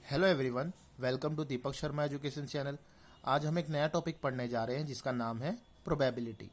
Hello everyone, welcome to Deepak Sharma education channel. आज हम एक नया टॉपिक पढ़ने जा रहे हैं जिसका नाम है probability.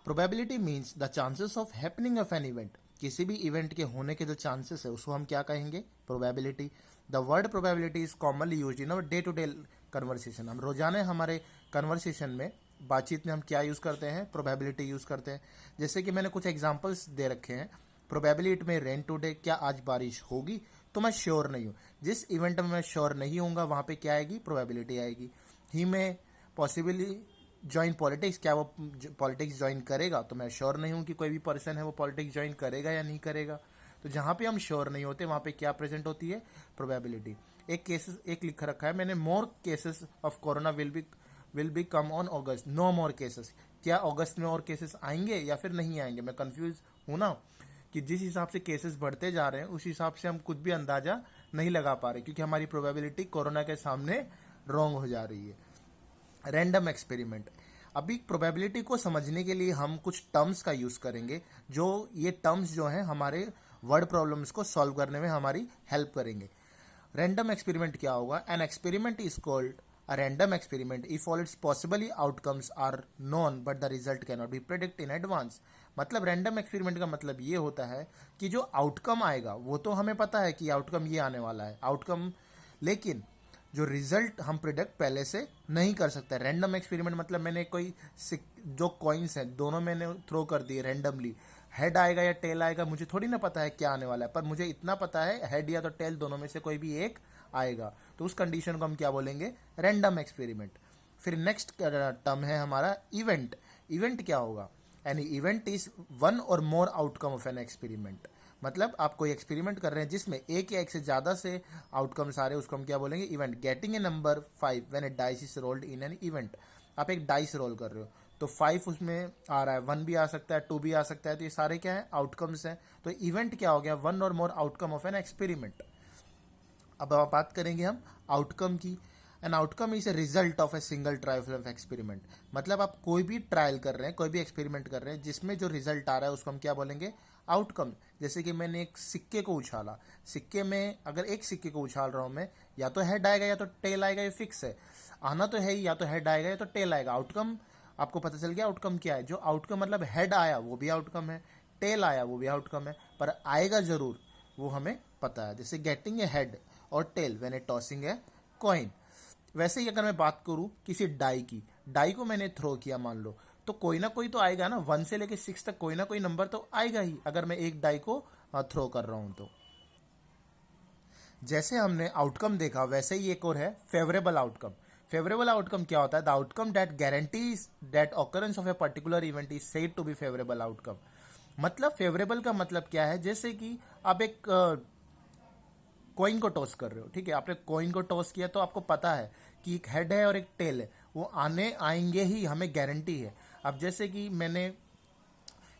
Probability means the chances of happening of an event. किसी भी इवेंट के होने के जो चांसेस है उसको हम क्या कहेंगे? Probability. The word probability is commonly used in our day to day conversation. हम रोजाना हमारे कन्वर्सेशन में, बातचीत में हम क्या यूज़ करते हैं? प्रोबेबिलिटी यूज़ करते हैं। जैसे कि मैंने कुछ एग्जांपल्स दे रखे हैं। प्रोबेबिलिटी में रेन टुडे, क्या आज बारिश होगी? तो मैं श्योर नहीं हूँ। जिस इवेंट में मैं श्योर नहीं होऊंगा वहां पे क्या आएगी? प्रोबेबिलिटी आएगी। ही में पॉसिबली ज्वाइन पॉलिटिक्स, क्या वो पॉलिटिक्स ज्वाइन करेगा? तो मैं श्योर नहीं हूँ कि कोई भी पर्सन है वो पॉलिटिक्स ज्वाइन करेगा या नहीं करेगा। तो जहां पे हम श्योर नहीं होते वहां पे क्या प्रेजेंट होती है? प्रोबेबिलिटी। एक लिख रखा है मैंने, more cases of corona will be come on August, no more cases. क्या अगस्त में और केसेस आएंगे या फिर नहीं आएंगे? मैं कंफ्यूज हूं ना, कि जिस हिसाब से केसेस बढ़ते जा रहे हैं उस हिसाब से हम कुछ भी अंदाजा नहीं लगा पा रहे, क्योंकि हमारी प्रोबेबिलिटी कोरोना के सामने रॉन्ग हो जा रही है। Random experiment. अभी प्रोबेबिलिटी को समझने के लिए हम कुछ टर्म्स का यूज करेंगे, जो ये टर्म्स जो हैं हमारे वर्ड प्रॉब्लम्स को सॉल्व करने में हमारी हेल्प करेंगे। रैंडम एक्सपेरिमेंट क्या होगा? An experiment is called a random experiment if all its possibly outcomes are known but the result cannot be predicted in advance। मतलब रैंडम एक्सपेरिमेंट का मतलब ये होता है कि जो आउटकम आएगा वो तो हमें पता है कि आउटकम ये आने वाला है आउटकम, लेकिन जो रिजल्ट हम प्रिडिक्ट पहले से नहीं कर सकते। रैंडम एक्सपेरिमेंट मतलब मैंने कोई जो कॉइन्स हैं दोनों मैंने थ्रो कर दिए रैंडमली, हेड आएगा या टेल आएगा मुझे थोड़ी ना पता है क्या आने वाला है, पर मुझे इतना पता है हेड या तो टेल दोनों में से कोई भी एक आएगा। तो उस कंडीशन को हम क्या बोलेंगे? Random experiment. फिर नेक्स्ट टर्म है हमारा इवेंट। इवेंट क्या होगा? एनी इवेंट इज वन और मोर आउटकम ऑफ एन एक्सपेरिमेंट। मतलब आप कोई एक्सपेरिमेंट कर रहे हैं जिसमें एक या एक से ज्यादा से आउटकम्स आ रहे हैं, उसको हम क्या बोलेंगे? Event. Getting a number 5 when A dice is rolled in an event. आप एक डाइस रोल कर रहे हो तो 5 उसमें आ रहा है, 1 भी आ सकता है, 2 भी आ सकता है, तो ये सारे क्या है? आउटकम्स हैं। तो इवेंट क्या हो गया? वन और मोर आउटकम ऑफ एन एक्सपेरिमेंट। अब बात करेंगे हम आउटकम की। An outcome is a result of a single trial of experiment. मतलब आप कोई भी ट्रायल कर रहे हैं, कोई भी एक्सपेरिमेंट कर रहे हैं जिसमें जो रिजल्ट आ रहा है उसको हम क्या बोलेंगे? आउटकम। जैसे कि मैंने एक सिक्के को उछाला, सिक्के में अगर एक सिक्के को उछाल रहा हूं मैं, या तो हेड आएगा या तो टेल आएगा, ये फिक्स है। आना तो है ही, या तो हेड आएगा या तो टेल आएगा। आउटकम आपको पता चल गया आउटकम क्या है। जो आउटकम मतलब हेड आया वो भी आउटकम है, टेल आया वो भी आउटकम है, पर आएगा जरूर वो हमें पता है। जैसे गेटिंग ए हेड और tail when a tossing a coin. वैसे ही अगर मैं बात करूं किसी डाई की, डाई को मैंने थ्रो किया मान लो, तो कोई ना कोई तो आएगा ना, 1 से लेके 6 तक कोई ना कोई नंबर तो आएगा ही अगर मैं एक डाई को थ्रो कर रहा हूं तो। जैसे हमने आउटकम देखा वैसे ही एक और है फेवरेबल आउटकम। फेवरेबल आउटकम क्या होता है? The outcome that guarantees that occurrence of a particular event is said to be favourable outcome. मतलब फेवरेबल का मतलब क्या है? जैसे कि आप एक कॉइन को टॉस कर रहे हो, ठीक है, आपने कॉइन को टॉस किया तो आपको पता है कि एक हेड है और एक टेल है, वो आने आएंगे ही, हमें गारंटी है। अब जैसे कि मैंने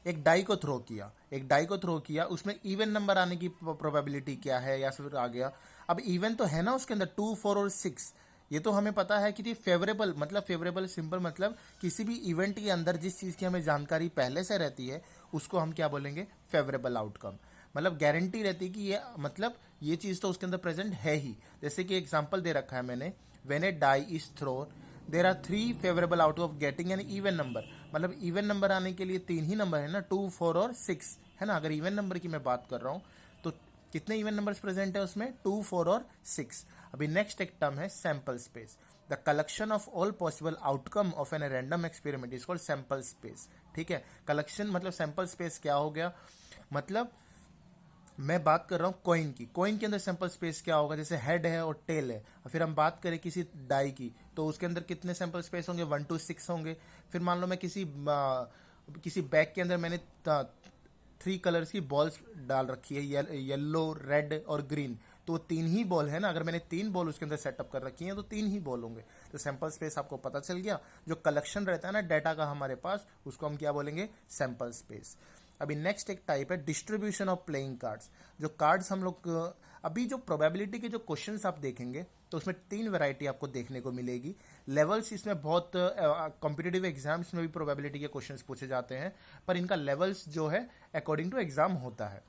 एक डाई को थ्रो किया, एक डाई को थ्रो किया, उसमें इवन नंबर आने की प्रोबेबिलिटी क्या है, या फिर आ गया। अब इवन तो है ना उसके अंदर 2, 4 और 6, ये तो हमें पता है कि फेवरेबल मतलब फेवरेबल सिंपल मतलब किसी भी इवेंट के अंदर जिस चीज़ की हमें जानकारी पहले से रहती है उसको हम क्या बोलेंगे? Favourable outcome. मतलब गारंटी रहती है कि ये मतलब ये चीज़ तो उसके अंदर प्रेजेंट है ही। जैसे कि एग्जाम्पल दे रखा है मैंने, when a die is thrown there are 3 favourable out of getting an even number. मतलब इवन नंबर आने के लिए 3 ही नंबर है ना, 2, 4 और 6 है ना। अगर इवन नंबर की मैं बात कर रहा हूं तो कितने इवन नंबर्स प्रेजेंट है उसमें? 2, 4 और 6। अभी नेक्स्ट एक टर्म है sample space. The collection of all possible outcome of an random experiment is called sample space. ठीक है, कलेक्शन मतलब सैंपल स्पेस क्या हो गया? मतलब मैं बात कर रहा हूँ कॉइन की, कॉइन के अंदर सैंपल स्पेस क्या होगा? जैसे हेड है और टेल है। और फिर हम बात करें किसी डाई की तो उसके अंदर कितने सैंपल स्पेस होंगे? 1 to 6 होंगे। फिर मान लो मैं किसी बैग के अंदर मैंने 3 कलर्स की बॉल्स डाल रखी है, येलो, रेड और ग्रीन, तो 3 ही बॉल है ना। अगर मैंने 3 बॉल उसके अंदर सेटअप कर रखी है तो 3 ही बॉल होंगे। तो सैंपल स्पेस आपको पता चल गया। जो कलेक्शन रहता है ना डाटा का हमारे पास, उसको हम क्या बोलेंगे? Sample space. अभी नेक्स्ट एक टाइप है डिस्ट्रीब्यूशन ऑफ प्लेइंग कार्ड्स। जो कार्ड्स हम लोग अभी जो प्रोबेबिलिटी के जो क्वेश्चंस आप देखेंगे तो उसमें 3 वैरायटी आपको देखने को मिलेगी। लेवल्स इसमें बहुत कॉम्पिटिटिव एग्जाम्स में भी प्रोबेबिलिटी के क्वेश्चंस पूछे जाते हैं, पर इनका लेवल्स जो है अकॉर्डिंग टू एग्जाम होता है।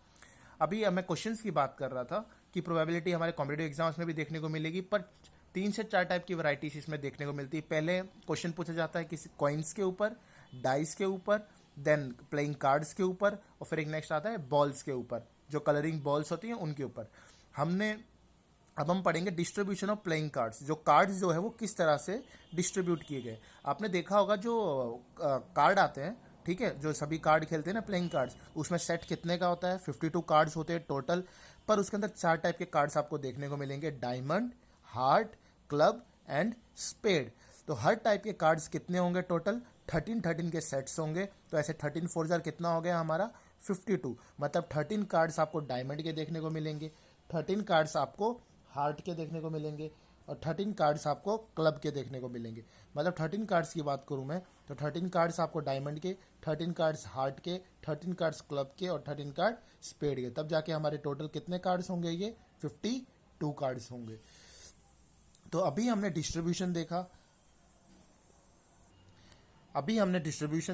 अभी मैं क्वेश्चंस की बात कर रहा था कि की प्रोबेबिलिटी हमारे कॉम्पिटेटिव एग्जाम्स में भी देखने को मिलेगी, पर 3 से 4 टाइप की वैरायटीज इसमें देखने को मिलती है। पहले क्वेश्चन पूछा जाता है किसी कॉइन्स के ऊपर, डाइस के ऊपर, देन प्लेइंग कार्ड्स के ऊपर, और फिर एक नेक्स्ट आता है बॉल्स के ऊपर, जो कलरिंग बॉल्स होती हैं उनके ऊपर। अब हम पढ़ेंगे डिस्ट्रीब्यूशन ऑफ प्लेइंग कार्ड्स, जो कार्ड्स जो है वो किस तरह से डिस्ट्रीब्यूट किए गए। आपने देखा होगा जो कार्ड आते हैं, ठीक है, जो सभी कार्ड खेलते हैं ना प्लेइंग कार्ड्स, उसमें सेट कितने का होता है, 52 कार्ड्स होते हैं टोटल, पर उसके अंदर 4 टाइप के कार्ड्स आपको देखने को मिलेंगे, diamond, heart, club and spade. तो हर टाइप के कार्ड्स कितने होंगे टोटल, 13 के सेट्स होंगे। तो ऐसे 13 4 जार कितना हो गया हमारा 52, मतलब 13 कार्ड्स आपको डायमंड के देखने को मिलेंगे, 13 कार्ड्स आपको हार्ट के देखने को मिलेंगे, और 13 कार्ड्स आपको क्लब के देखने को मिलेंगे। मतलब 13 कार्ड्स की बात करूं मैं तो 13 कार्ड्स आपको डायमंड के, 13 कार्ड्स हार्ट के, 13 कार्ड्स क्लब के, और 13 कार्ड स्पेड के। तब जाके हमारे टोटल कितने कार्ड्स होंगे, ये 52 कार्ड्स होंगे। तो अभी हमने डिस्ट्रीब्यूशन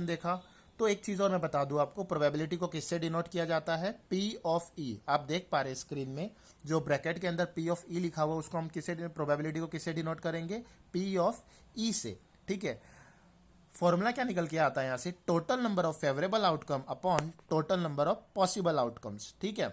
देखा। तो एक चीज और मैं बता दूं आपको, प्रोबेबिलिटी को किससे डिनोट किया जाता है, P ऑफ E। आप देख पा रहे हैं स्क्रीन में जो ब्रैकेट के अंदर P ऑफ E लिखा हुआ, उसको हम प्रोबेबिलिटी को किससे डिनोट करेंगे, P ऑफ E से। ठीक है, फॉर्मूला क्या निकल के आता है यहाँ से, total number of favourable outcome upon total number of possible outcomes. ठीक है,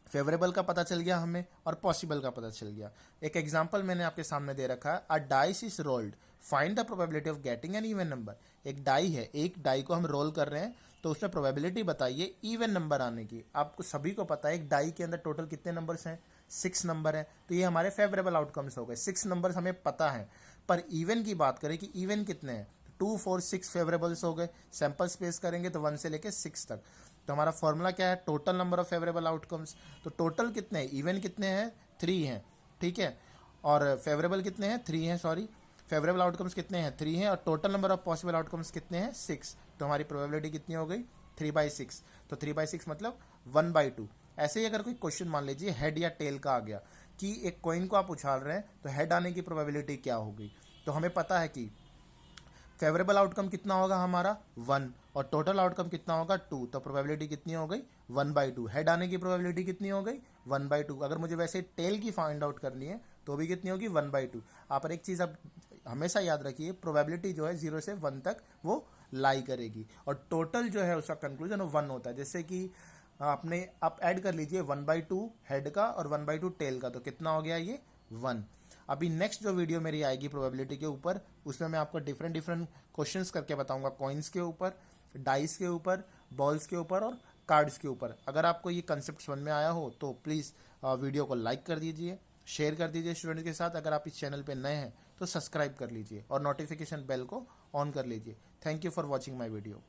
फेवरेबल का पता चल गया हमें और पॉसिबल का पता चल गया। एक एग्जांपल मैंने आपके सामने दे रखा है, अ dice is rolled, find the probability of getting an even number. एक डाई है, एक डाई को हम रोल कर रहे हैं, तो उसमें प्रोबेबिलिटी बताइए इवन नंबर आने की। आपको सभी को पता है एक डाई के अंदर टोटल कितने नंबर्स हैं, 6 नंबर है। तो ये हमारे फेवरेबल आउटकम्स हो गए, 6 नंबर्स हमें पता है। पर इवन की बात करें कि इवन कितने हैं, 2 4 6 फेवरेबल्स हो गए। सैंपल स्पेस करेंगे तो 1 से लेके 6 तक। तो हमारा फॉर्मूला क्या है, total number of favourable outcomes. तो टोटल कितने हैं, इवन कितने हैं, 3 हैं। ठीक है, और फेवरेबल कितने हैं, 3 हैं, सॉरी, फेवरेबल आउटकम्स कितने हैं, 3 हैं, और total number of possible outcomes कितने हैं, 6। तो हमारी प्रोबेबिलिटी कितनी हो गई, 3/6। तो 3/6 मतलब 1/2। ऐसे ही अगर कोई क्वेश्चन मान लीजिए हेड या टेल का आ गया, कि एक कॉइन को आप उछाल रहे हैं तो हेड आने की प्रोबेबिलिटी क्या होगी, तो हमें पता है कि फेवरेबल आउटकम कितना होगा हमारा 1, और टोटल आउटकम कितना होगा 2। तो प्रोबेबिलिटी कितनी हो गई 1/2। हेड आने की प्रोबेबिलिटी कितनी हो गई 1/2। अगर मुझे वैसे टेल की फाइंड आउट करनी है तो भी कितनी होगी 1/2। आप एक चीज़ अब हमेशा याद रखिए, प्रोबेबिलिटी जो है 0 से 1 तक वो लाई करेगी, और टोटल जो है उसका कंक्लूजन 1 होता है। जैसे कि आप ऐड कर लीजिए 1/2 हेड का और 1/2 टेल का, तो कितना हो गया ये 1। अभी नेक्स्ट जो वीडियो मेरी आएगी प्रोबेबिलिटी के ऊपर, उसमें मैं आपको डिफरेंट क्वेश्चंस करके बताऊंगा, कॉइन्स के ऊपर, डाइस के ऊपर, बॉल्स के ऊपर और कार्ड्स के ऊपर। अगर आपको ये कंसेप्ट समझ में आया हो तो प्लीज़ वीडियो को लाइक कर दीजिए, शेयर कर दीजिए स्टूडेंट्स के साथ। अगर आप इस चैनल पे नए हैं तो सब्सक्राइब कर लीजिए और नोटिफिकेशन बेल को ऑन कर लीजिए। Thank you for watching my video.